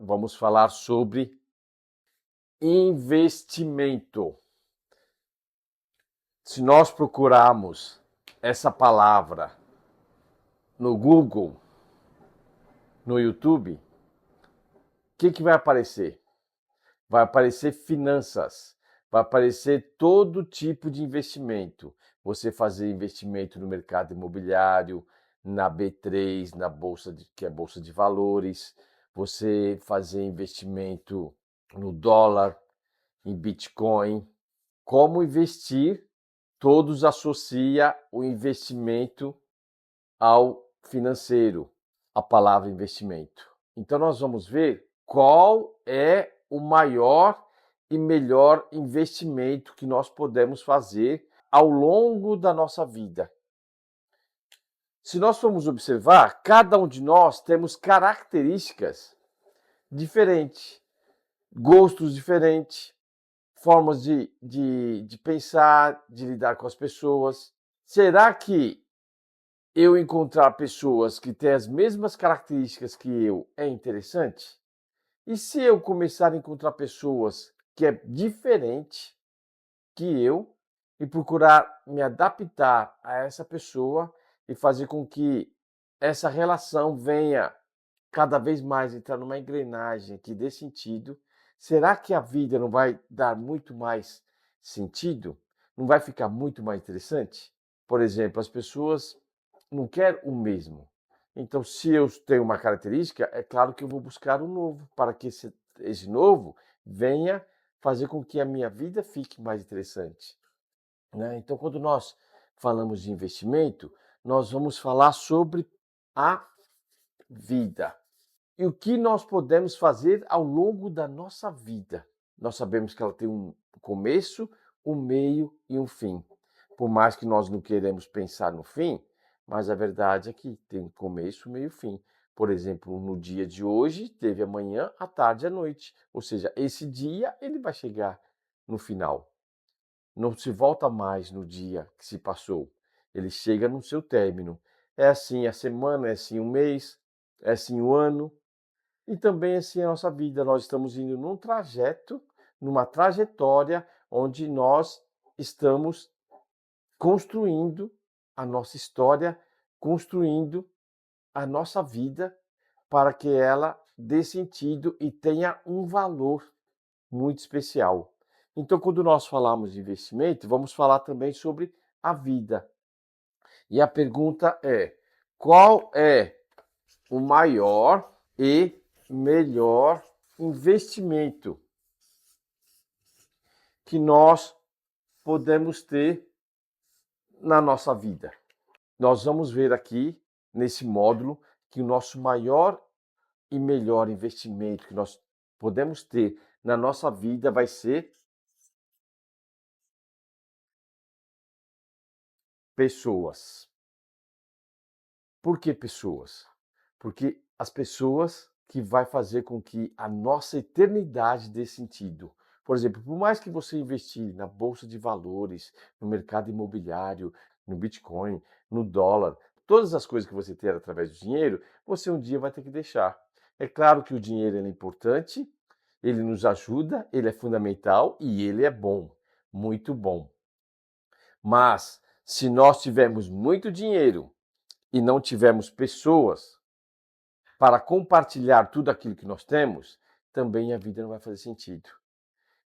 vamos falar sobre investimento. Se nós procurarmos essa palavra no Google, no YouTube, o que vai aparecer? Vai aparecer finanças, vai aparecer todo tipo de investimento. Você fazer investimento no mercado imobiliário, na B3, na bolsa, que é a bolsa de valores, você fazer investimento no dólar, em Bitcoin. Como investir? Todos associam o investimento ao financeiro, a palavra investimento. Então nós vamos ver qual é o maior e melhor investimento que nós podemos fazer ao longo da nossa vida. Se nós formos observar, cada um de nós temos características diferentes, gostos diferentes, formas de pensar, de lidar com as pessoas. Será que eu encontrar pessoas que têm as mesmas características que eu é interessante? E se eu começar a encontrar pessoas que é diferente que eu e procurar me adaptar a essa pessoa e fazer com que essa relação venha cada vez mais entrar numa engrenagem que dê sentido, será que a vida não vai dar muito mais sentido? Não vai ficar muito mais interessante? Por exemplo, as pessoas não querem o mesmo. Então, se eu tenho uma característica, é claro que eu vou buscar um novo, para que esse novo venha fazer com que a minha vida fique mais interessante, né? Então, quando nós falamos de investimento, nós vamos falar sobre a vida. E o que nós podemos fazer ao longo da nossa vida? Nós sabemos que ela tem um começo, um meio e um fim. Por mais que nós não queremos pensar no fim, mas a verdade é que tem um começo, meio e fim. Por exemplo, no dia de hoje, teve amanhã, à tarde e à noite. Ou seja, esse dia ele vai chegar no final. Não se volta mais no dia que se passou. Ele chega no seu término. É assim a semana, é assim o mês, é assim o ano. E também assim a nossa vida, nós estamos indo num trajeto, numa trajetória onde nós estamos construindo a nossa história, construindo a nossa vida para que ela dê sentido e tenha um valor muito especial. Então, quando nós falamos de investimento, vamos falar também sobre a vida. E a pergunta é: qual é o maior e melhor investimento que nós podemos ter na nossa vida? Nós vamos ver aqui nesse módulo que o nosso maior e melhor investimento que nós podemos ter na nossa vida vai ser pessoas. Por que pessoas? Porque as pessoas que vai fazer com que a nossa eternidade dê sentido. Por exemplo, por mais que você investir na bolsa de valores, no mercado imobiliário, no Bitcoin, no dólar, todas as coisas que você ter através do dinheiro, você um dia vai ter que deixar. É claro que o dinheiro é importante, ele nos ajuda, ele é fundamental e ele é bom, muito bom. Mas se nós tivermos muito dinheiro e não tivermos pessoas para compartilhar tudo aquilo que nós temos, também a vida não vai fazer sentido.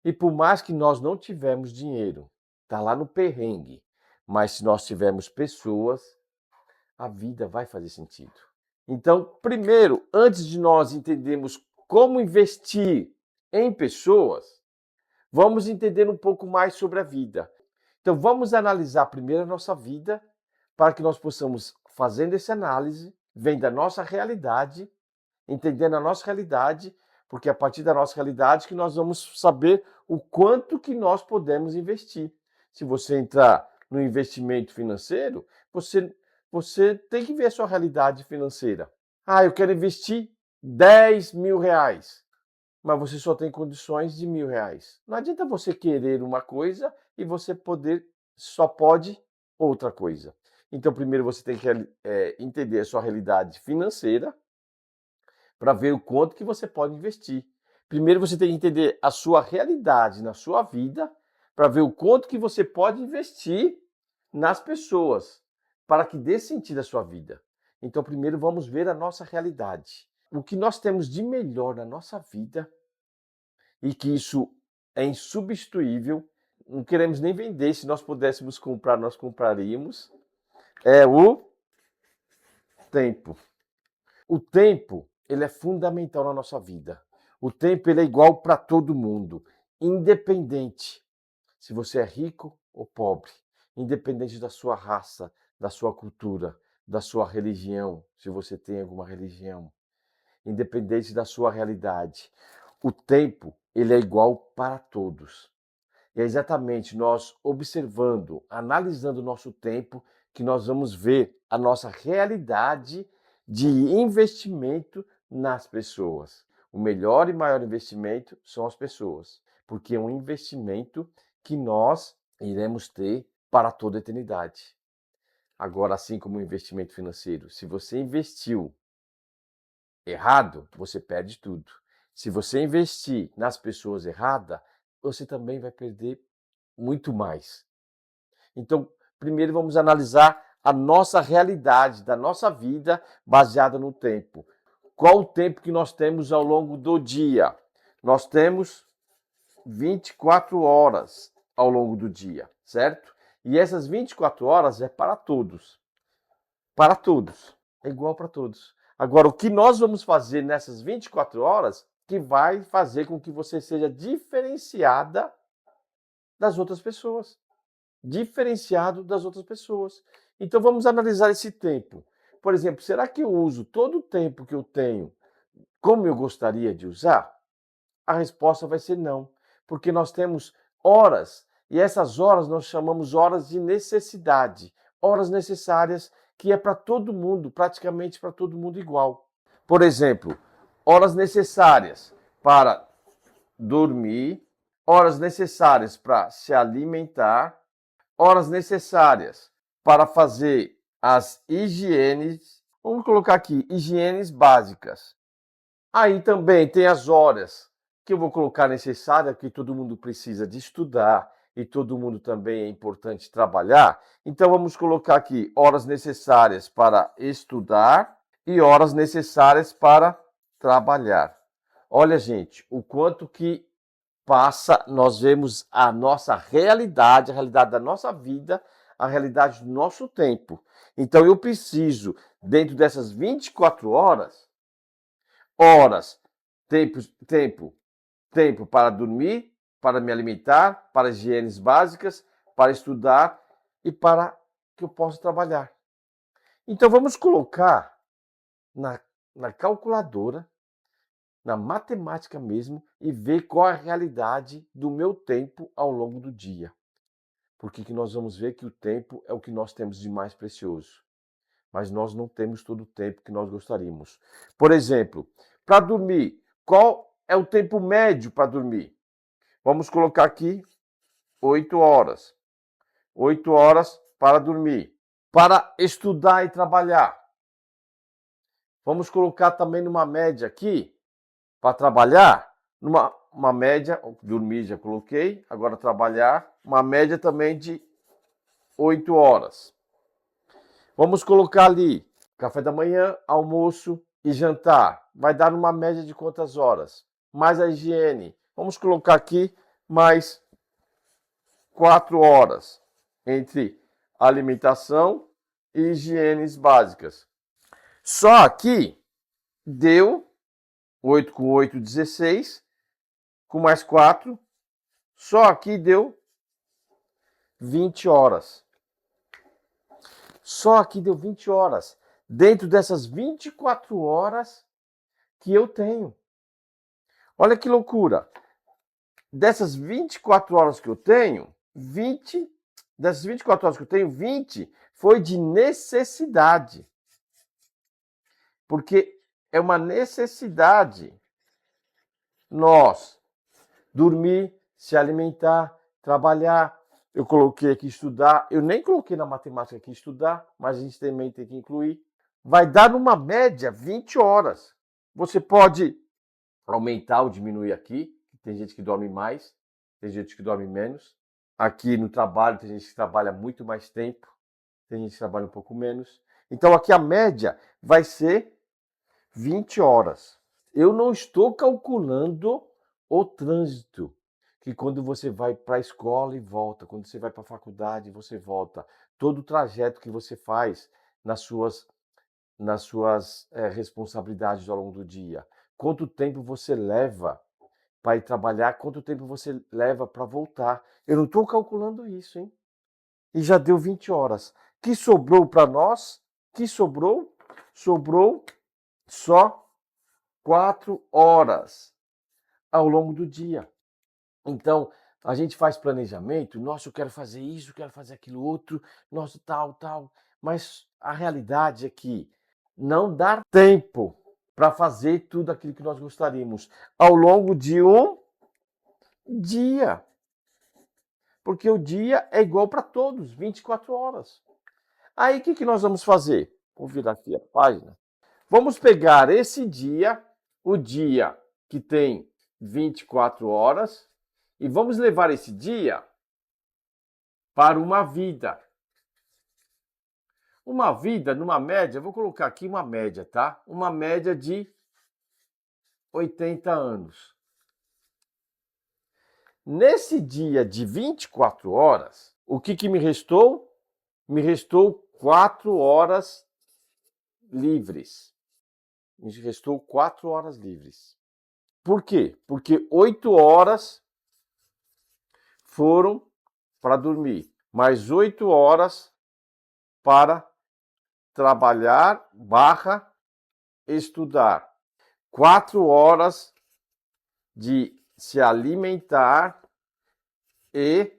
E por mais que nós não tivermos dinheiro, está lá no perrengue, mas se nós tivermos pessoas, a vida vai fazer sentido. Então, primeiro, antes de nós entendermos como investir em pessoas, vamos entender um pouco mais sobre a vida. Então, vamos analisar primeiro a nossa vida, para que nós possamos, fazendo essa análise, vem da nossa realidade, entendendo a nossa realidade, porque é a partir da nossa realidade que nós vamos saber o quanto que nós podemos investir. Se você entrar no investimento financeiro, você tem que ver a sua realidade financeira. Ah, eu quero investir 10 mil reais, mas você só tem condições de R$ 1.000. Não adianta você querer uma coisa e você só pode outra coisa. Então, primeiro você tem que entender a sua realidade financeira, para ver o quanto que você pode investir. Primeiro você tem que entender a sua realidade na sua vida, para ver o quanto que você pode investir nas pessoas, para que dê sentido à sua vida. Então, primeiro vamos ver a nossa realidade. O que nós temos de melhor na nossa vida, e que isso é insubstituível, não queremos nem vender, se nós pudéssemos comprar, nós compraríamos, é o tempo. O tempo, ele é fundamental na nossa vida. O tempo, ele é igual para todo mundo, independente se você é rico ou pobre, independente da sua raça, da sua cultura, da sua religião, se você tem alguma religião, independente da sua realidade. O tempo, ele é igual para todos. E é exatamente nós observando, analisando o nosso tempo, que nós vamos ver a nossa realidade de investimento nas pessoas. O melhor e maior investimento são as pessoas, porque é um investimento que nós iremos ter para toda a eternidade. Agora, assim como o investimento financeiro, se você investiu errado, você perde tudo. Se você investir nas pessoas erradas, você também vai perder muito mais. Então, primeiro vamos analisar a nossa realidade da nossa vida baseada no tempo. Qual o tempo que nós temos ao longo do dia? Nós temos 24 horas ao longo do dia, certo? E essas 24 horas é para todos. Para todos. É igual para todos. Agora, o que nós vamos fazer nessas 24 horas que vai fazer com que você seja diferenciada das outras pessoas. Diferenciado das outras pessoas. Então vamos analisar esse tempo. Por exemplo, será que eu uso todo o tempo que eu tenho como eu gostaria de usar? A resposta vai ser não, porque nós temos horas e essas horas nós chamamos horas de necessidade, horas necessárias que é para todo mundo, praticamente para todo mundo igual. Por exemplo, horas necessárias para dormir, horas necessárias para se alimentar, horas necessárias para fazer as higienes, vamos colocar aqui, higienes básicas. Aí também tem as horas que eu vou colocar necessária, que todo mundo precisa de estudar e todo mundo também é importante trabalhar. Então vamos colocar aqui horas necessárias para estudar e horas necessárias para trabalhar. Olha, gente, o quanto que passa, nós vemos a nossa realidade, a realidade da nossa vida, a realidade do nosso tempo. Então eu preciso, dentro dessas 24 horas, tempo para dormir, para me alimentar, para higienes básicas, para estudar e para que eu possa trabalhar. Então vamos colocar na calculadora, na matemática mesmo, e ver qual é a realidade do meu tempo ao longo do dia. Porque que nós vamos ver que o tempo é o que nós temos de mais precioso. Mas nós não temos todo o tempo que nós gostaríamos. Por exemplo, para dormir, qual é o tempo médio para dormir? Vamos colocar aqui 8 horas. 8 horas para dormir. Para estudar e trabalhar, vamos colocar também numa média aqui, para trabalhar, uma média, dormir já coloquei, agora trabalhar, uma média também de 8 horas. Vamos colocar ali café da manhã, almoço e jantar. Vai dar uma média de quantas horas? Mais a higiene. Vamos colocar aqui mais 4 horas entre alimentação e higienes básicas. Só aqui deu 8 com 8, 16, com mais 4, só aqui deu 20 horas. Só aqui deu 20 horas. Dentro dessas 24 horas que eu tenho. Olha que loucura. Dessas 24 horas que eu tenho, 20 foi de necessidade. Porque é uma necessidade nós dormir, se alimentar, trabalhar. Eu coloquei aqui estudar, eu nem coloquei na matemática aqui estudar, mas a gente também tem que incluir. Vai dar numa média 20 horas. Você pode aumentar ou diminuir aqui. Tem gente que dorme mais, tem gente que dorme menos. Aqui no trabalho, tem gente que trabalha muito mais tempo, tem gente que trabalha um pouco menos. Então aqui a média vai ser 20 horas. Eu não estou calculando o trânsito, que quando você vai para a escola e volta, quando você vai para a faculdade e você volta, todo o trajeto que você faz nas suas responsabilidades ao longo do dia. Quanto tempo você leva para ir trabalhar, quanto tempo você leva para voltar. Eu não estou calculando isso, hein? E já deu 20 horas. Que sobrou para nós? Que sobrou? Sobrou só 4 horas ao longo do dia. Então, a gente faz planejamento, nossa, eu quero fazer isso, eu quero fazer aquilo outro, nossa, tal. Mas a realidade é que não dá tempo para fazer tudo aquilo que nós gostaríamos ao longo de um dia. Porque o dia é igual para todos, 24 horas. Aí o que nós vamos fazer? Vou virar aqui a página. Vamos pegar esse dia, o dia que tem 24 horas, e vamos levar esse dia para uma vida. Uma vida, numa média, vou colocar aqui uma média, tá? Uma média de 80 anos. Nesse dia de 24 horas, o que me restou? Me restou 4 horas livres. Me restou 4 horas livres. Por quê? Porque 8 horas foram para dormir, mais 8 horas para trabalhar / estudar. 4 horas de se alimentar e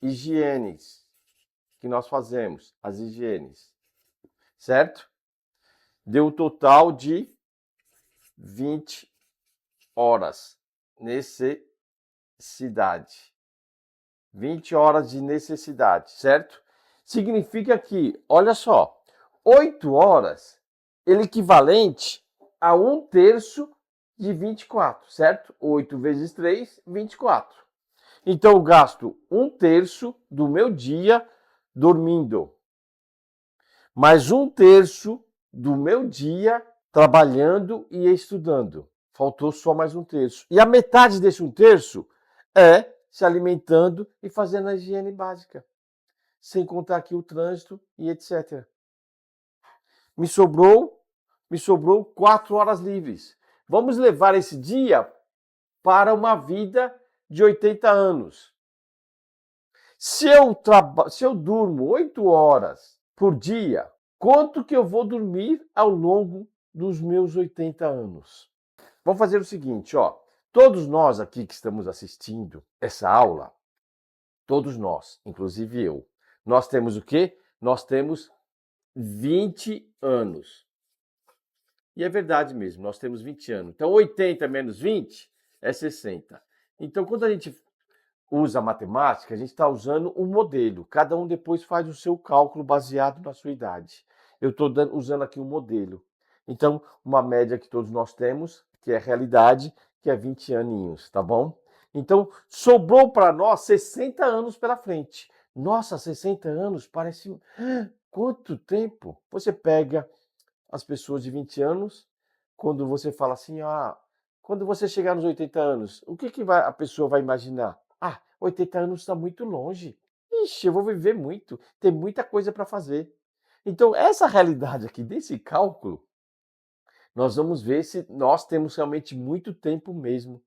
higienes que nós fazemos, as higienes, certo? Deu um total de 20 horas necessidade. 20 horas de necessidade, certo? Significa que, olha só, 8 horas é equivalente a 1/3 de 24, certo? 8 vezes 3, 24. Então eu gasto 1/3 do meu dia dormindo, mais 1/3 do meu dia trabalhando e estudando. Faltou só mais 1/3. E a metade desse 1/3 é se alimentando e fazendo a higiene básica. Sem contar aqui o trânsito e etc. Me sobrou 4 horas livres. Vamos levar esse dia para uma vida de 80 anos. Se eu durmo 8 horas por dia, quanto que eu vou dormir ao longo dos meus 80 anos? Vamos fazer o seguinte, ó. Todos nós aqui que estamos assistindo essa aula, todos nós, inclusive eu, nós temos o quê? Nós temos 20 anos. E é verdade mesmo, nós temos 20 anos. Então, 80 menos 20 é 60. Então, quando a gente usa matemática, a gente está usando um modelo. Cada um depois faz o seu cálculo baseado na sua idade. Eu estou usando aqui um modelo. Então, uma média que todos nós temos, que é a realidade, que é 20 aninhos, tá bom? Então, sobrou para nós 60 anos pela frente. Nossa, 60 anos parece... Quanto tempo? Você pega as pessoas de 20 anos, quando você fala assim, quando você chegar nos 80 anos, o que a pessoa vai imaginar? 80 anos está muito longe. Ixi, eu vou viver muito, tem muita coisa para fazer. Então, essa realidade aqui desse cálculo, nós vamos ver se nós temos realmente muito tempo mesmo,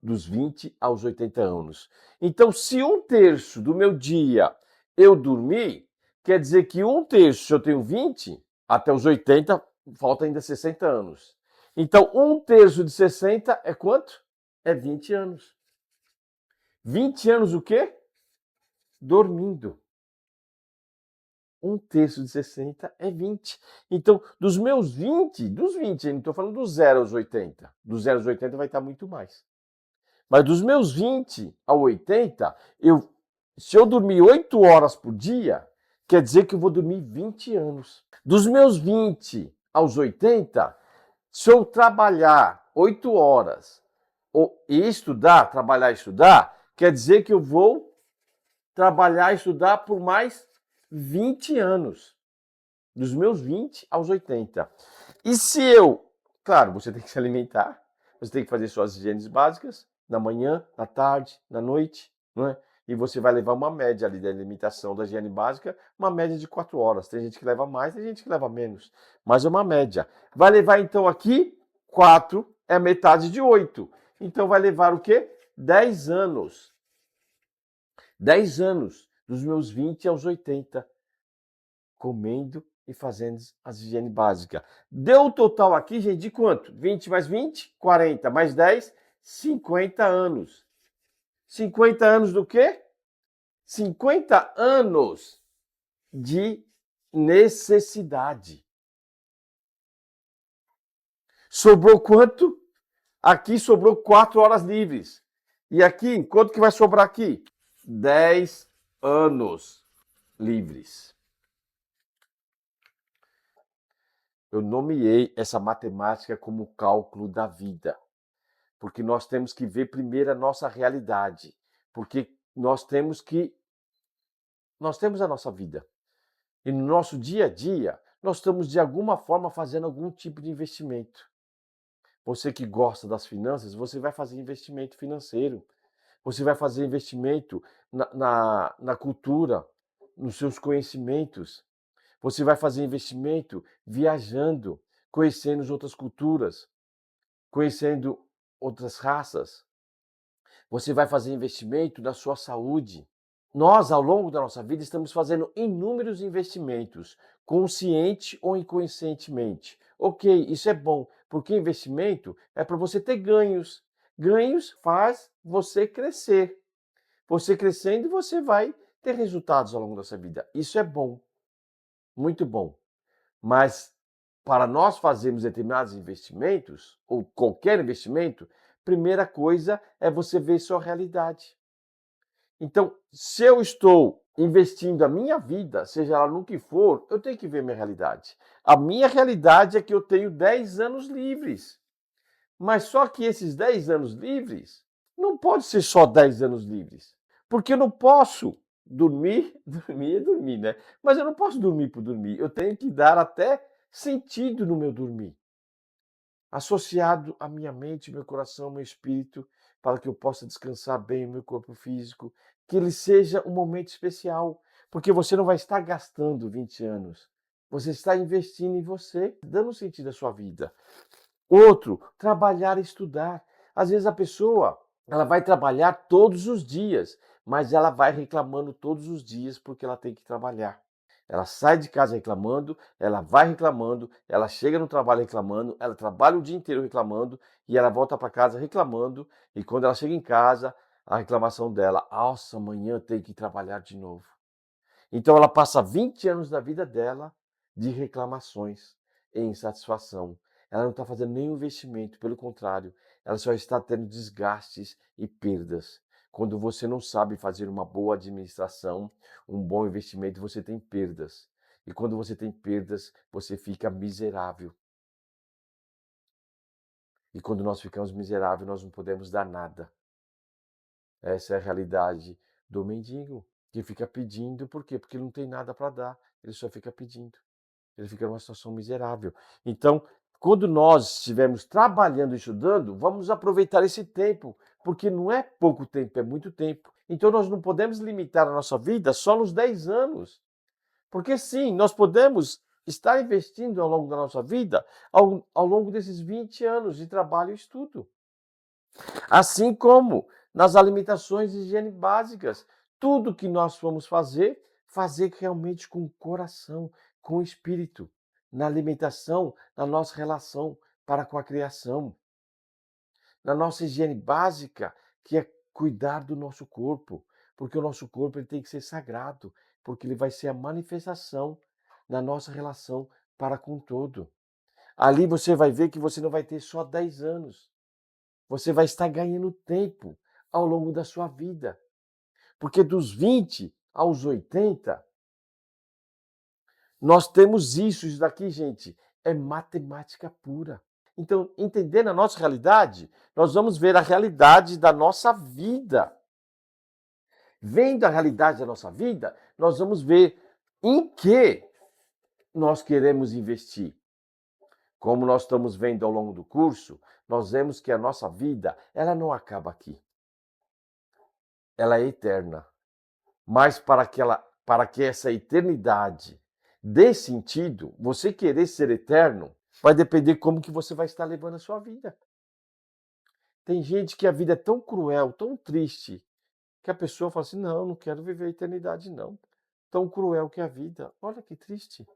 dos 20 aos 80 anos. Então, se 1/3 do meu dia eu dormi, quer dizer que 1/3, se eu tenho 20, até os 80, falta ainda 60 anos. Então, 1/3 de 60 é quanto? É 20 anos. 20 anos o quê? Dormindo. 1/3 de 60 é 20. Então, dos 20, eu não estou falando do 0 aos 80. Do 0 aos 80 vai estar muito mais. Mas dos meus 20 a 80, se eu dormir 8 horas por dia, quer dizer que eu vou dormir 20 anos. Dos meus 20 aos 80, Se eu trabalhar 8 horas e estudar, trabalhar e estudar, quer dizer que eu vou trabalhar e estudar por mais 20 anos, dos meus 20 aos 80. E se eu, claro, você tem que se alimentar, você tem que fazer suas higienes básicas, na manhã, na tarde, na noite, não é? E você vai levar uma média ali da alimentação da higiene básica, uma média de 4 horas. Tem gente que leva mais, tem gente que leva menos, mas é uma média. Vai levar então aqui 4 é metade de 8. Então vai levar o quê? 10 anos. 10 anos, dos meus 20 aos 80, comendo e fazendo as higiene básica. Deu o total aqui, gente, de quanto? 20 mais 20, 40 mais 10, 50 anos. 50 anos do quê? 50 anos de necessidade. Sobrou quanto? Aqui sobrou 4 horas livres. E aqui, quanto que vai sobrar aqui? 10 anos livres. Eu nomeei essa matemática como cálculo da vida, porque nós temos que ver primeiro a nossa realidade, porque nós temos a nossa vida. E no nosso dia a dia, nós estamos de alguma forma fazendo algum tipo de investimento. Você que gosta das finanças, você vai fazer investimento financeiro. Você vai fazer investimento na cultura, nos seus conhecimentos. Você vai fazer investimento viajando, conhecendo as outras culturas, conhecendo outras raças. Você vai fazer investimento na sua saúde. Nós, ao longo da nossa vida, estamos fazendo inúmeros investimentos, consciente ou inconscientemente. Ok, isso é bom, porque investimento é para você ter ganhos. Ganhos faz você crescer. Você crescendo, você vai ter resultados ao longo da sua vida. Isso é bom, muito bom. Mas para nós fazermos determinados investimentos, ou qualquer investimento, primeira coisa é você ver sua realidade. Então, se eu estou investindo a minha vida, seja ela no que for, eu tenho que ver minha realidade. A minha realidade é que eu tenho 10 anos livres. Mas só que esses 10 anos livres não pode ser só 10 anos livres. Porque eu não posso dormir, dormir é dormir, né? Mas eu não posso dormir por dormir. Eu tenho que dar até sentido no meu dormir, associado à minha mente, meu coração, meu espírito, para que eu possa descansar bem o meu corpo físico, que ele seja um momento especial, porque você não vai estar gastando 20 anos, você está investindo em você, dando sentido à sua vida. Outro, trabalhar e estudar. Às vezes a pessoa, ela vai trabalhar todos os dias, mas ela vai reclamando todos os dias porque ela tem que trabalhar. Ela sai de casa reclamando, ela vai reclamando, ela chega no trabalho reclamando, ela trabalha o dia inteiro reclamando e ela volta para casa reclamando. E quando ela chega em casa, a reclamação dela, nossa, amanhã eu tenho que trabalhar de novo. Então ela passa 20 anos da vida dela de reclamações e insatisfação. Ela não está fazendo nenhum investimento, pelo contrário, ela só está tendo desgastes e perdas. Quando você não sabe fazer uma boa administração, um bom investimento, você tem perdas. E quando você tem perdas, você fica miserável. E quando nós ficamos miseráveis, nós não podemos dar nada. Essa é a realidade do mendigo, que fica pedindo, por quê? Porque ele não tem nada para dar, ele só fica pedindo. Ele fica numa situação miserável. Então, quando nós estivermos trabalhando e estudando, vamos aproveitar esse tempo, porque não é pouco tempo, é muito tempo. Então, nós não podemos limitar a nossa vida só nos 10 anos. Porque sim, nós podemos estar investindo ao longo da nossa vida, ao longo desses 20 anos de trabalho e estudo. Assim como nas alimentações de higiene básicas. Tudo que nós vamos fazer, fazer realmente com o coração, com o espírito, na alimentação, na nossa relação para com a criação, na nossa higiene básica, que é cuidar do nosso corpo, porque o nosso corpo ele tem que ser sagrado, porque ele vai ser a manifestação da nossa relação para com o todo. Ali você vai ver que você não vai ter só 10 anos, você vai estar ganhando tempo ao longo da sua vida. Porque dos 20 aos 80, nós temos isso daqui, gente, é matemática pura. Então, entendendo a nossa realidade, nós vamos ver a realidade da nossa vida. Vendo a realidade da nossa vida, nós vamos ver em que nós queremos investir. Como nós estamos vendo ao longo do curso, nós vemos que a nossa vida, ela não acaba aqui. Ela é eterna. Mas para que essa eternidade dê sentido, você querer ser eterno, vai depender como que você vai estar levando a sua vida. Tem gente que a vida é tão cruel, tão triste, que a pessoa fala assim, não quero viver a eternidade não. Tão cruel que é a vida. Olha que triste.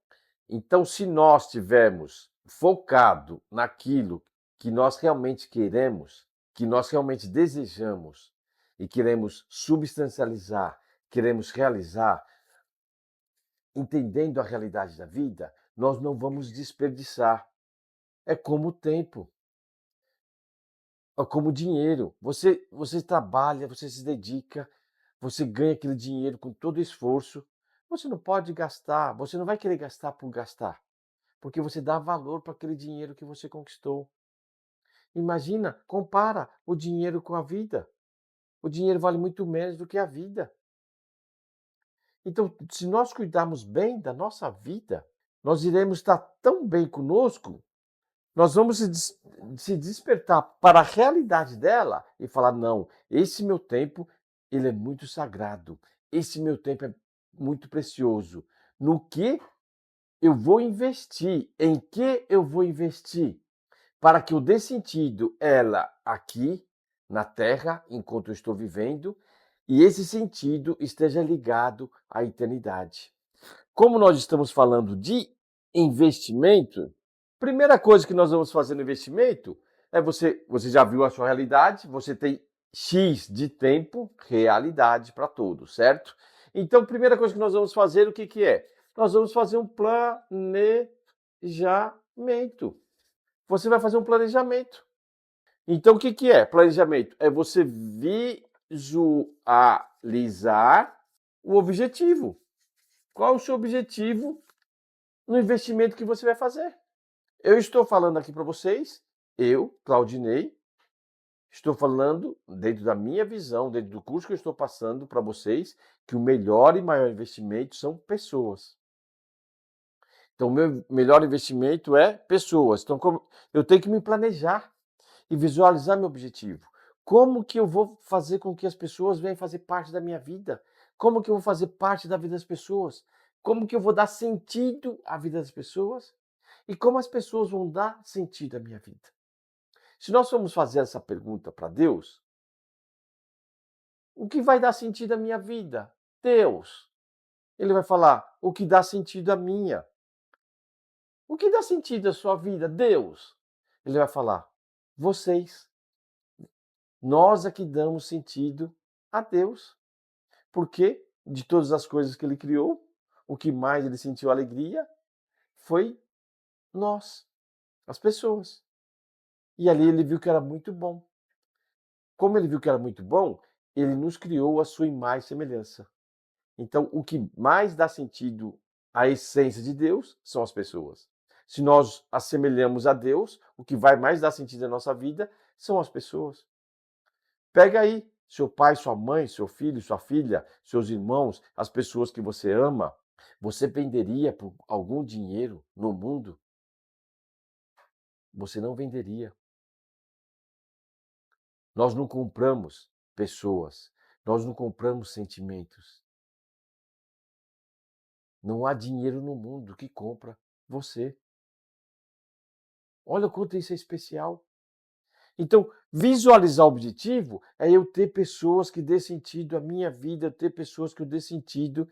Então, se nós tivermos focado naquilo que nós realmente queremos, que nós realmente desejamos e queremos substancializar, queremos realizar, entendendo a realidade da vida, nós não vamos desperdiçar. É como o tempo, é como o dinheiro. Você trabalha, você se dedica, você ganha aquele dinheiro com todo esforço. Você não pode gastar, você não vai querer gastar por gastar, porque você dá valor para aquele dinheiro que você conquistou. Imagina, compara o dinheiro com a vida. O dinheiro vale muito menos do que a vida. Então, se nós cuidarmos bem da nossa vida, nós iremos estar tão bem conosco, nós vamos se despertar para a realidade dela e falar, não, esse meu tempo, ele é muito sagrado. Esse meu tempo é muito precioso. No que eu vou investir? Em que eu vou investir? Para que eu dê sentido ela aqui na Terra, enquanto eu estou vivendo, e esse sentido esteja ligado à eternidade. Como nós estamos falando de investimento, primeira coisa que nós vamos fazer no investimento é você já viu a sua realidade, você tem X de tempo, realidade para todos, certo? Então, primeira coisa que nós vamos fazer, o que que é? Nós vamos fazer um planejamento. Você vai fazer um planejamento. Então, o que que é planejamento? É você visualizar o objetivo. Qual o seu objetivo no investimento que você vai fazer? Eu estou falando aqui para vocês, eu, Claudinei, estou falando dentro da minha visão, dentro do curso que eu estou passando para vocês, que o melhor e maior investimento são pessoas. Então, o meu melhor investimento é pessoas. Então, eu tenho que me planejar e visualizar meu objetivo. Como que eu vou fazer com que as pessoas venham fazer parte da minha vida? Como que eu vou fazer parte da vida das pessoas? Como que eu vou dar sentido à vida das pessoas? E como as pessoas vão dar sentido à minha vida? Se nós formos fazer essa pergunta para Deus, o que vai dar sentido à minha vida? Deus. Ele vai falar, o que dá sentido à minha. O que dá sentido à sua vida? Deus. Ele vai falar, vocês. Nós é que damos sentido a Deus. Porque de todas as coisas que ele criou, o que mais ele sentiu alegria foi nós, as pessoas. E ali ele viu que era muito bom. Como ele viu que era muito bom, ele nos criou a sua imagem e semelhança. Então, o que mais dá sentido à essência de Deus são as pessoas. Se nós assemelhamos a Deus, o que vai mais dar sentido à nossa vida são as pessoas. Pega aí seu pai, sua mãe, seu filho, sua filha, seus irmãos, as pessoas que você ama. Você venderia por algum dinheiro no mundo? Você não venderia. Nós não compramos pessoas, nós não compramos sentimentos. Não há dinheiro no mundo que compra você. Olha o quanto isso é especial. Então, visualizar o objetivo é eu ter pessoas que dê sentido à minha vida, ter pessoas que eu dê sentido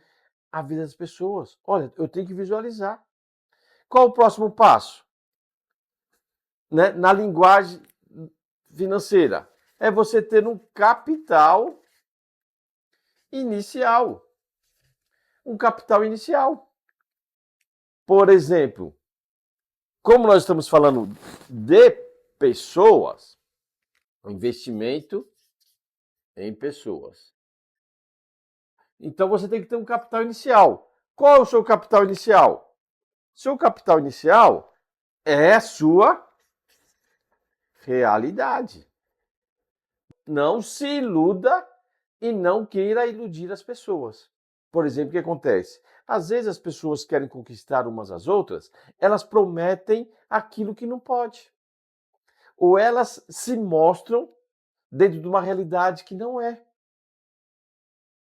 à vida das pessoas. Olha, eu tenho que visualizar. Qual o próximo passo? Né? Na linguagem financeira, é você ter um capital inicial. Um capital inicial. Por exemplo, como nós estamos falando de pessoas, investimento em pessoas. Então você tem que ter um capital inicial. Qual é o seu capital inicial? Seu capital inicial é a sua realidade. Não se iluda e não queira iludir as pessoas. Por exemplo, o que acontece? Às vezes as pessoas querem conquistar umas às outras, elas prometem aquilo que não pode. Ou elas se mostram dentro de uma realidade que não é.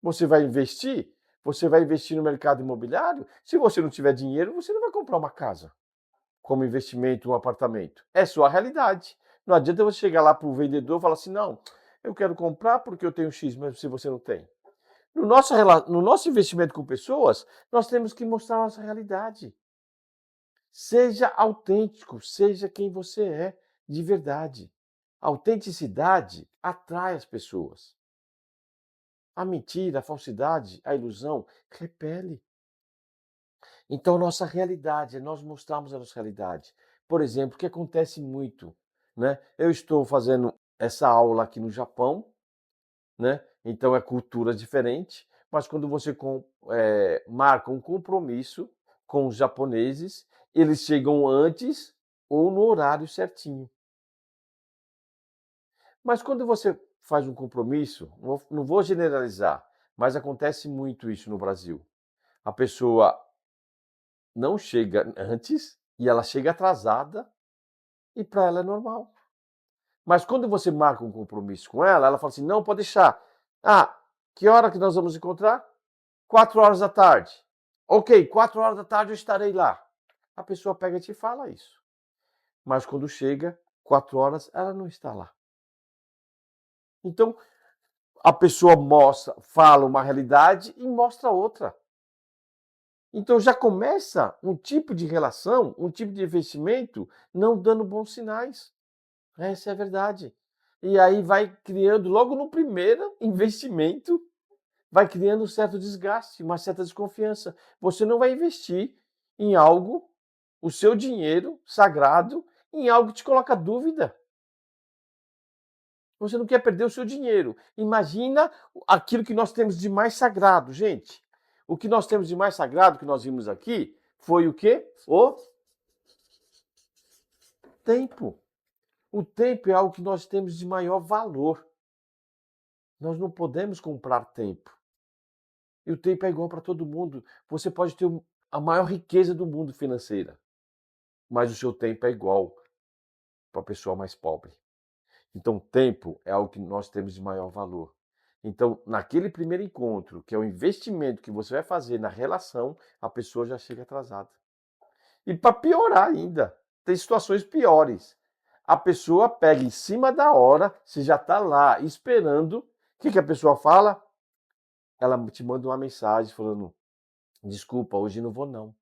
Você vai investir? Você vai investir no mercado imobiliário? Se você não tiver dinheiro, você não vai comprar uma casa como investimento, um apartamento. É sua realidade. Não adianta você chegar lá para o vendedor e falar assim, não, eu quero comprar porque eu tenho X, mesmo se você não tem. No nosso investimento com pessoas, nós temos que mostrar a nossa realidade. Seja autêntico, seja quem você é de verdade. A autenticidade atrai as pessoas. A mentira, a falsidade, a ilusão repele. Então, nossa realidade, nós mostramos a nossa realidade. Por exemplo, o que acontece muito, né? Eu estou fazendo essa aula aqui no Japão, né? Então é cultura diferente, mas quando você marca um compromisso com os japoneses, eles chegam antes ou no horário certinho. Mas quando você faz um compromisso, não vou generalizar, mas acontece muito isso no Brasil. A pessoa não chega antes e ela chega atrasada e para ela é normal. Mas quando você marca um compromisso com ela, ela fala assim: não, pode deixar. Ah, que hora que nós vamos encontrar? 4 horas da tarde. Ok, 4 horas da tarde eu estarei lá. A pessoa pega e te fala isso. Mas quando chega, 4 horas, ela não está lá. Então, a pessoa fala uma realidade e mostra outra. Então já começa um tipo de relação, um tipo de investimento não dando bons sinais. Essa é a verdade. E aí vai criando, logo no primeiro investimento, vai criando um certo desgaste, uma certa desconfiança. Você não vai investir em algo, o seu dinheiro sagrado, em algo que te coloca dúvida. Você não quer perder o seu dinheiro. Imagina aquilo que nós temos de mais sagrado, gente. O que nós temos de mais sagrado que nós vimos aqui foi o quê? O tempo. O tempo é algo que nós temos de maior valor. Nós não podemos comprar tempo. E o tempo é igual para todo mundo. Você pode ter a maior riqueza do mundo financeira, mas o seu tempo é igual para a pessoa mais pobre. Então, tempo é algo que nós temos de maior valor. Então, naquele primeiro encontro, que é o investimento que você vai fazer na relação, a pessoa já chega atrasada. E para piorar ainda, tem situações piores. A pessoa pega em cima da hora, você já está lá esperando. O que a pessoa fala? Ela te manda uma mensagem falando: desculpa, hoje não vou não.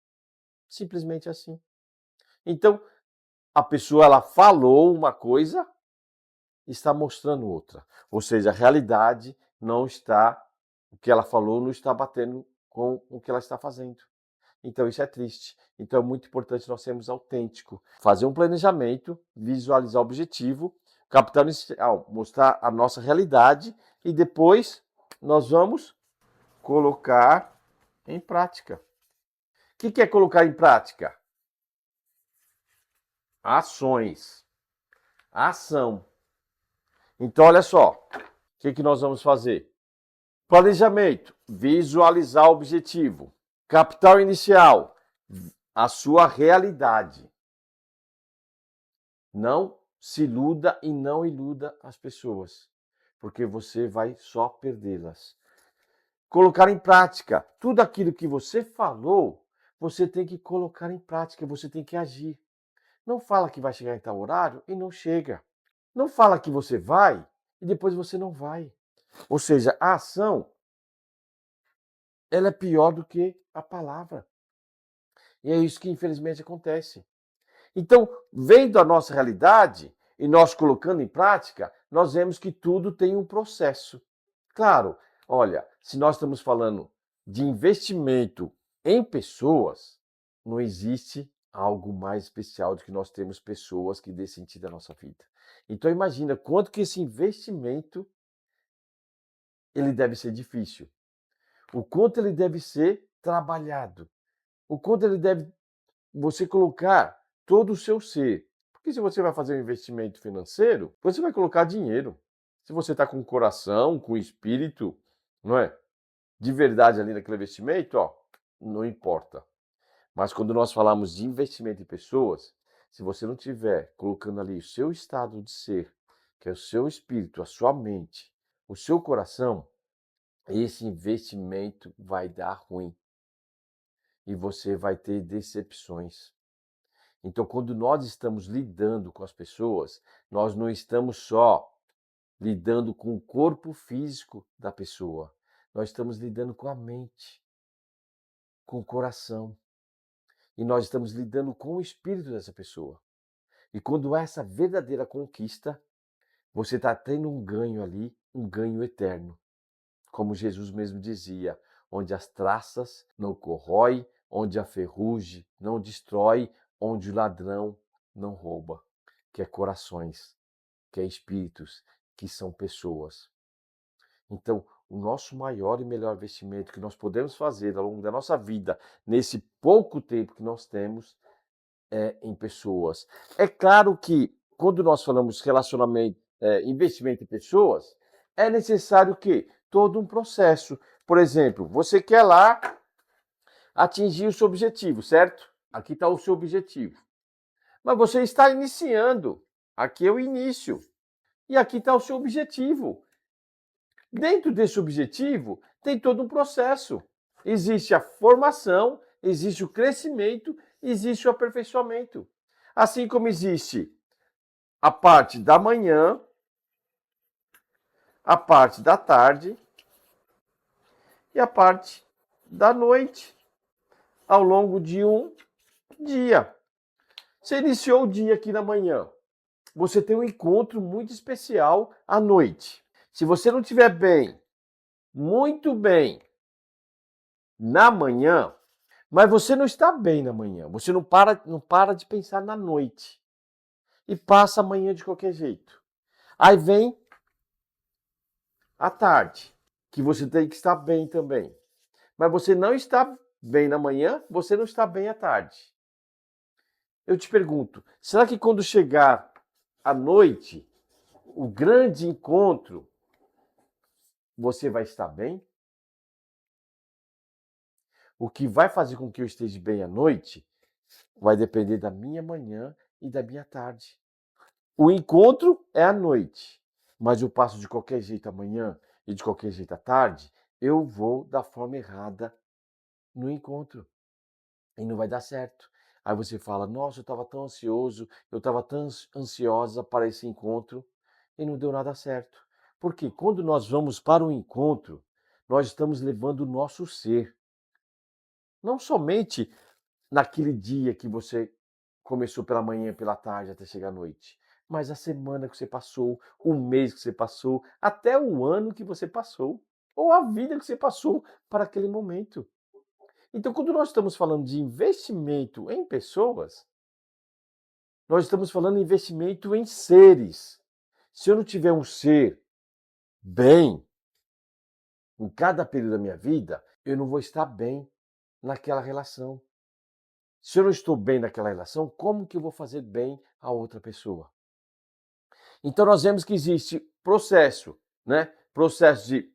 Simplesmente assim. Então, a pessoa ela falou uma coisa, está mostrando outra. Ou seja, a realidade não está, o que ela falou não está batendo com o que ela está fazendo. Então isso é triste. Então é muito importante nós sermos autênticos, fazer um planejamento, visualizar o objetivo, capital inicial, mostrar a nossa realidade e depois nós vamos colocar em prática. O que é colocar em prática? Ações. Ação. Então, olha só, o que nós vamos fazer? Planejamento, visualizar o objetivo. Capital inicial, a sua realidade. Não se iluda e não iluda as pessoas, porque você vai só perdê-las. Colocar em prática, tudo aquilo que você falou, você tem que colocar em prática, você tem que agir. Não fala que vai chegar em tal horário e não chega. Não fala que você vai e depois você não vai. Ou seja, a ação ela é pior do que a palavra. E é isso que infelizmente acontece. Então, vendo a nossa realidade e nós colocando em prática, nós vemos que tudo tem um processo. Claro, olha, se nós estamos falando de investimento em pessoas, não existe algo mais especial do que nós temos pessoas que dê sentido à nossa vida. Então imagina quanto que esse investimento ele deve ser difícil, o quanto ele deve ser trabalhado, o quanto ele deve você colocar todo o seu ser, Porque se você vai fazer um investimento financeiro, você vai colocar dinheiro. Se você está com o coração, com o espírito, não é? De verdade ali naquele investimento, ó, não importa. Mas quando nós falamos de investimento em pessoas, se você não estiver colocando ali o seu estado de ser, que é o seu espírito, a sua mente, o seu coração, esse investimento vai dar ruim. E você vai ter decepções. Então, quando nós estamos lidando com as pessoas, nós não estamos só lidando com o corpo físico da pessoa, nós estamos lidando com a mente, com o coração. E nós estamos lidando com o espírito dessa pessoa. E quando há essa verdadeira conquista, você está tendo um ganho ali, um ganho eterno. Como Jesus mesmo dizia, onde as traças não corrói, onde a ferrugem não destrói, onde o ladrão não rouba. Que é corações, que é espíritos, que são pessoas. Então, o nosso maior e melhor investimento que nós podemos fazer ao longo da nossa vida, nesse pouco tempo que nós temos, é em pessoas. É claro que quando nós falamos relacionamento, investimento em pessoas, é necessário que todo um processo. Por exemplo, você quer lá atingir o seu objetivo, certo? Aqui está o seu objetivo. Mas você está iniciando. Aqui é o início. E aqui está o seu objetivo. Dentro desse objetivo, tem todo um processo. Existe a formação, existe o crescimento, existe o aperfeiçoamento. Assim como existe a parte da manhã, a parte da tarde e a parte da noite, ao longo de um dia. Você iniciou o dia aqui na manhã, você tem um encontro muito especial à noite. Se você não estiver bem, muito bem, na manhã, mas você não está bem na manhã, você não para de pensar na noite e passa a manhã de qualquer jeito. Aí vem à tarde, que você tem que estar bem também. Mas você não está bem na manhã, você não está bem à tarde. Eu te pergunto, será que quando chegar à noite, o grande encontro, você vai estar bem? O que vai fazer com que eu esteja bem à noite vai depender da minha manhã e da minha tarde. O encontro é à noite, mas eu passo de qualquer jeito amanhã e de qualquer jeito à tarde, eu vou da forma errada no encontro e não vai dar certo. Aí você fala, nossa, eu estava tão ansioso, eu estava tão ansiosa para esse encontro e não deu nada certo. Porque quando nós vamos para o encontro, nós estamos levando o nosso ser. Não somente naquele dia que você começou pela manhã, pela tarde, até chegar à noite, mas a semana que você passou, o mês que você passou, até o ano que você passou, ou a vida que você passou para aquele momento. Então, quando nós estamos falando de investimento em pessoas, nós estamos falando de investimento em seres. Se eu não tiver um ser bem em cada período da minha vida, eu não vou estar bem naquela relação. Se eu não estou bem naquela relação, como que eu vou fazer bem a outra pessoa? Então nós vemos que existe processo, né? Processo de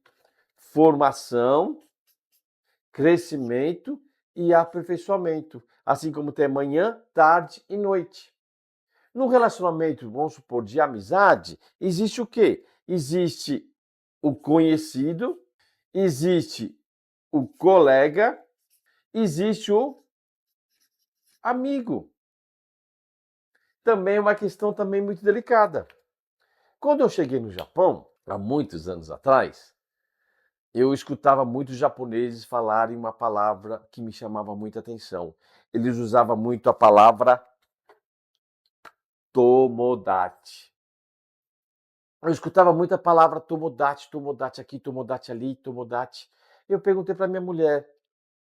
formação, crescimento e aperfeiçoamento, assim como tem manhã, tarde e noite. No relacionamento, vamos supor, de amizade, existe o quê? Existe o conhecido, existe o colega, existe o amigo. Também é uma questão também muito delicada. Quando eu cheguei no Japão, há muitos anos atrás, eu escutava muitos japoneses falarem uma palavra que me chamava muita atenção. Eles usavam muito a palavra tomodachi. Eu escutava muito a palavra tomodachi, tomodachi aqui, tomodachi ali, tomodachi. Eu perguntei para minha mulher,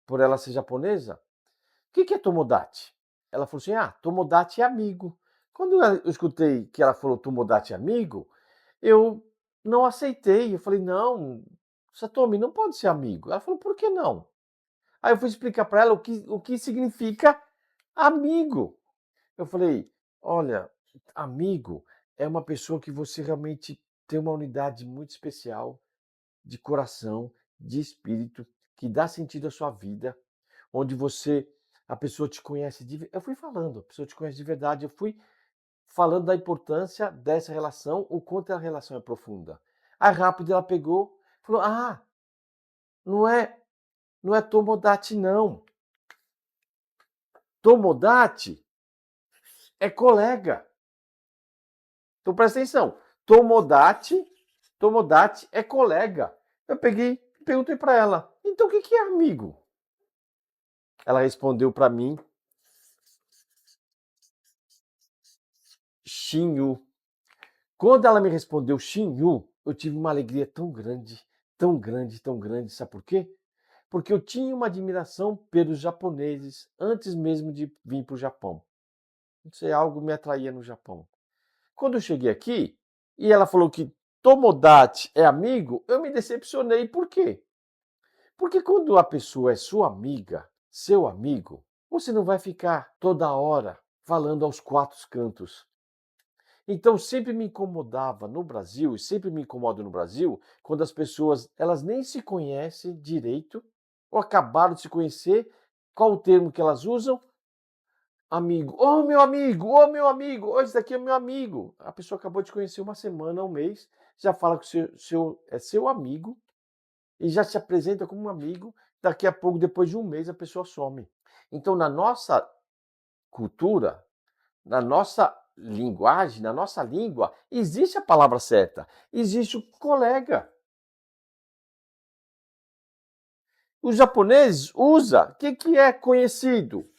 por ela ser japonesa, o que é tomodachi? Ela falou assim, tomodachi é amigo. Quando eu escutei que ela falou tomodachi é amigo, eu não aceitei. Eu falei, não, Satomi, não pode ser amigo. Ela falou, por que não? Aí eu fui explicar para ela o que significa amigo. Eu falei, olha, amigo é uma pessoa que você realmente tem uma unidade muito especial de coração, de espírito, que dá sentido à sua vida, onde a pessoa te conhece eu fui falando, a pessoa te conhece de verdade, eu fui falando da importância dessa relação, o quanto a relação é profunda. Aí rápido ela pegou, falou: "Ah, não é, não é Tomodachi não. Tomodachi é colega." Então presta atenção. Tomodachi é colega. Eu peguei e perguntei para ela: "Então o que que é amigo?" Ela respondeu para mim: Shinyu. Quando ela me respondeu Shinyu, eu tive uma alegria tão grande, tão grande, tão grande. Sabe por quê? Porque eu tinha uma admiração pelos japoneses antes mesmo de vir para o Japão. Não sei, algo me atraía no Japão. Quando eu cheguei aqui e ela falou que Tomodachi é amigo, eu me decepcionei. Por quê? Porque quando a pessoa é sua amiga, seu amigo, você não vai ficar toda hora falando aos quatro cantos. Então sempre me incomodava no Brasil, e sempre me incomoda no Brasil, quando as pessoas elas nem se conhecem direito, ou acabaram de se conhecer, qual o termo que elas usam? Amigo. Ô meu amigo, ô meu amigo, ô, esse daqui é meu amigo. A pessoa acabou de conhecer uma semana, um mês, já fala que é seu amigo, e já se apresenta como um amigo, daqui a pouco, depois de um mês, a pessoa some. Então, na nossa cultura, na nossa linguagem, na nossa língua, existe a palavra certa, existe o colega. Os japoneses usam, o que é conhecido?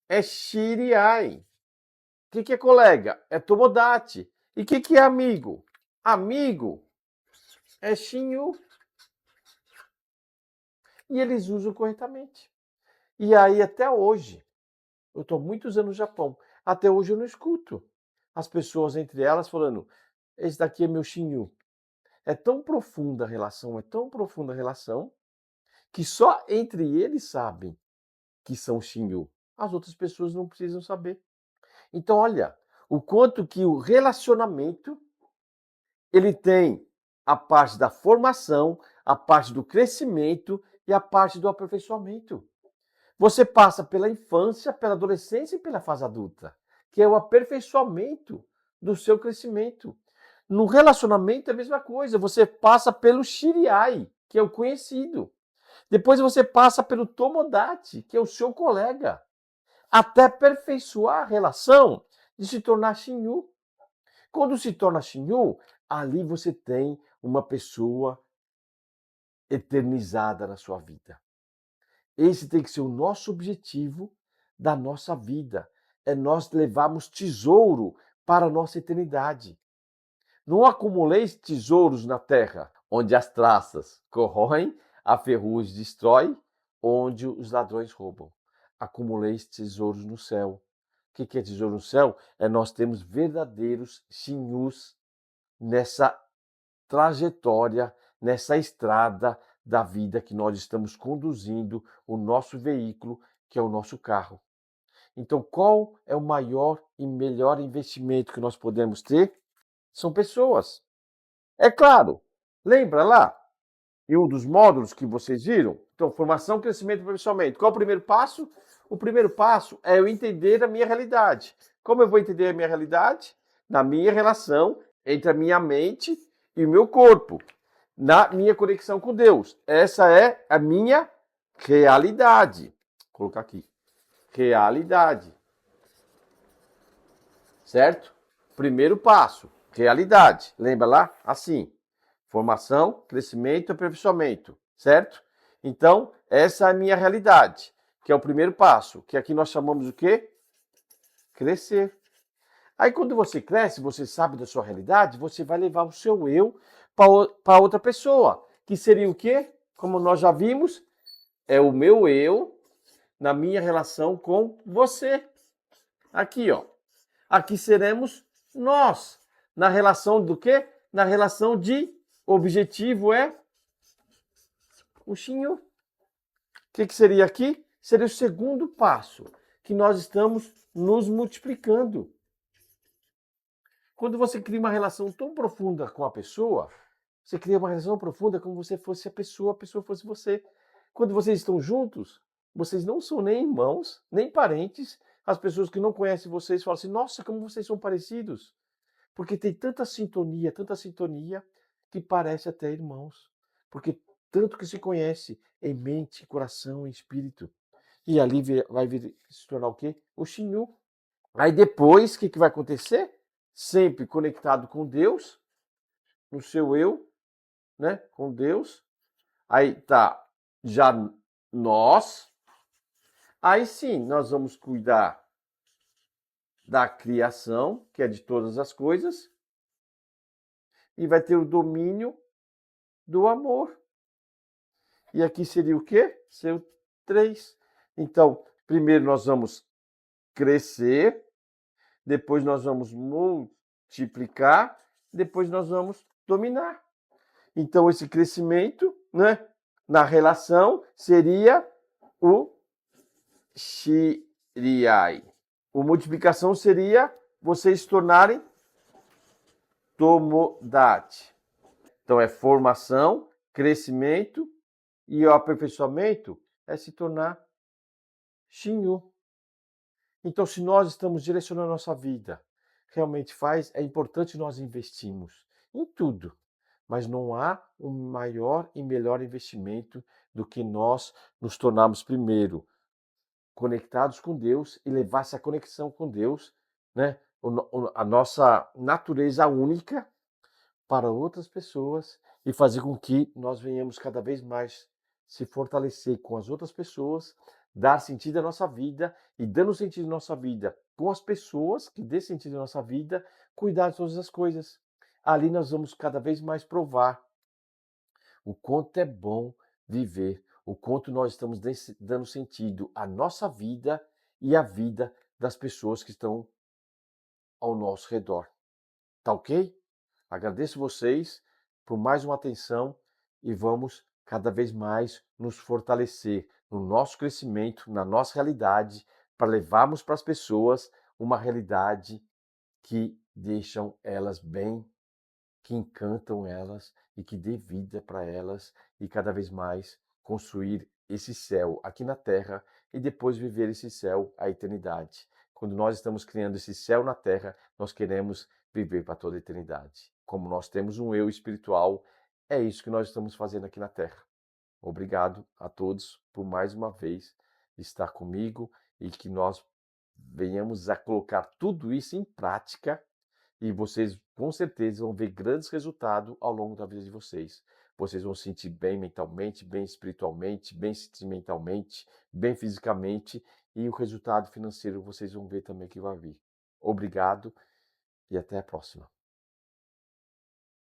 É shiriai. O que é colega? É tomodachi. E o que é amigo? Amigo é shinyu. E eles usam corretamente. E aí, até hoje, eu estou muitos anos no Japão, até hoje eu não escuto as pessoas entre elas falando: esse daqui é meu shinyu. É tão profunda a relação, é tão profunda a relação, que só entre eles sabem que são shinyu. As outras pessoas não precisam saber. Então, olha, o quanto que o relacionamento ele tem a parte da formação, a parte do crescimento e a parte do aperfeiçoamento. Você passa pela infância, pela adolescência e pela fase adulta, que é o aperfeiçoamento do seu crescimento. No relacionamento é a mesma coisa, você passa pelo shiriai, que é o conhecido. Depois você passa pelo tomodachi, que é o seu colega, até aperfeiçoar a relação de se tornar shinyu. Quando se torna shinyu, ali você tem uma pessoa eternizada na sua vida. Esse tem que ser o nosso objetivo da nossa vida. É nós levarmos tesouro para a nossa eternidade. Não acumuleis tesouros na terra, onde as traças corroem, a ferrugem destrói, onde os ladrões roubam. Acumuleis tesouros no céu. O que é tesouro no céu? É nós termos verdadeiros shinus nessa trajetória, nessa estrada da vida que nós estamos conduzindo o nosso veículo, que é o nosso carro. Então, qual é o maior e melhor investimento que nós podemos ter? São pessoas. É claro, lembra lá, em um dos módulos que vocês viram? Então, formação, crescimento e aperfeiçoamento. Qual é o primeiro passo? O primeiro passo é eu entender a minha realidade. Como eu vou entender a minha realidade? Na minha relação entre a minha mente e o meu corpo. Na minha conexão com Deus. Essa é a minha realidade. Vou colocar aqui. Realidade. Certo? Primeiro passo, realidade. Lembra lá? Assim. Formação, crescimento e aperfeiçoamento. Certo? Então, essa é a minha realidade, que é o primeiro passo, que aqui nós chamamos o quê? Crescer. Aí quando você cresce, você sabe da sua realidade, você vai levar o seu eu para outra pessoa, que seria o quê? Como nós já vimos, é o meu eu na minha relação com você. Aqui, ó. Aqui seremos nós. Na relação do quê? Na relação de objetivo é o Shinyu. O que seria aqui? Seria o segundo passo, que nós estamos nos multiplicando. Quando você cria uma relação tão profunda com a pessoa, você cria uma relação profunda como se você fosse a pessoa fosse você. Quando vocês estão juntos, vocês não são nem irmãos, nem parentes. As pessoas que não conhecem vocês falam assim: nossa, como vocês são parecidos. Porque tem tanta sintonia, que parece até irmãos. Porque tanto que se conhece em mente, coração e espírito. E ali vai vir, se tornar o quê? O Xinyu. Aí depois, o que vai acontecer? Sempre conectado com Deus, no seu eu, né? Com Deus. Aí tá já nós. Aí sim, nós vamos cuidar da criação, que é de todas as coisas, e vai ter o domínio do amor. E aqui seria o quê? Seria o 3. Então, primeiro nós vamos crescer, depois nós vamos multiplicar, depois nós vamos dominar. Então, esse crescimento, né, na relação seria o Shiriai. A multiplicação seria vocês se tornarem Tomodachi. Então, é formação, crescimento e o aperfeiçoamento é se tornar Shinyu. Então, se nós estamos direcionando a nossa vida, realmente é importante nós investirmos em tudo. Mas não há um maior e melhor investimento do que nós nos tornarmos primeiro conectados com Deus e levar essa conexão com Deus, né, a nossa natureza única para outras pessoas e fazer com que nós venhamos cada vez mais se fortalecer com as outras pessoas, dar sentido à nossa vida e, dando sentido à nossa vida com as pessoas que dê sentido à nossa vida, cuidar de todas as coisas. Ali nós vamos cada vez mais provar o quanto é bom viver, o quanto nós estamos dando sentido à nossa vida e à vida das pessoas que estão ao nosso redor. Tá ok? Agradeço vocês por mais uma atenção e vamos cada vez mais nos fortalecer no nosso crescimento, na nossa realidade, para levarmos para as pessoas uma realidade que deixam elas bem, que encantam elas e que dê vida para elas e cada vez mais construir esse céu aqui na Terra e depois viver esse céu à eternidade. Quando nós estamos criando esse céu na Terra, nós queremos viver para toda a eternidade. Como nós temos um eu espiritual, é isso que nós estamos fazendo aqui na Terra. Obrigado a todos por mais uma vez estar comigo e que nós venhamos a colocar tudo isso em prática e vocês com certeza vão ver grandes resultados ao longo da vida de vocês. Vocês vão se sentir bem mentalmente, bem espiritualmente, bem sentimentalmente, bem fisicamente e o resultado financeiro vocês vão ver também que vai vir. Obrigado e até a próxima.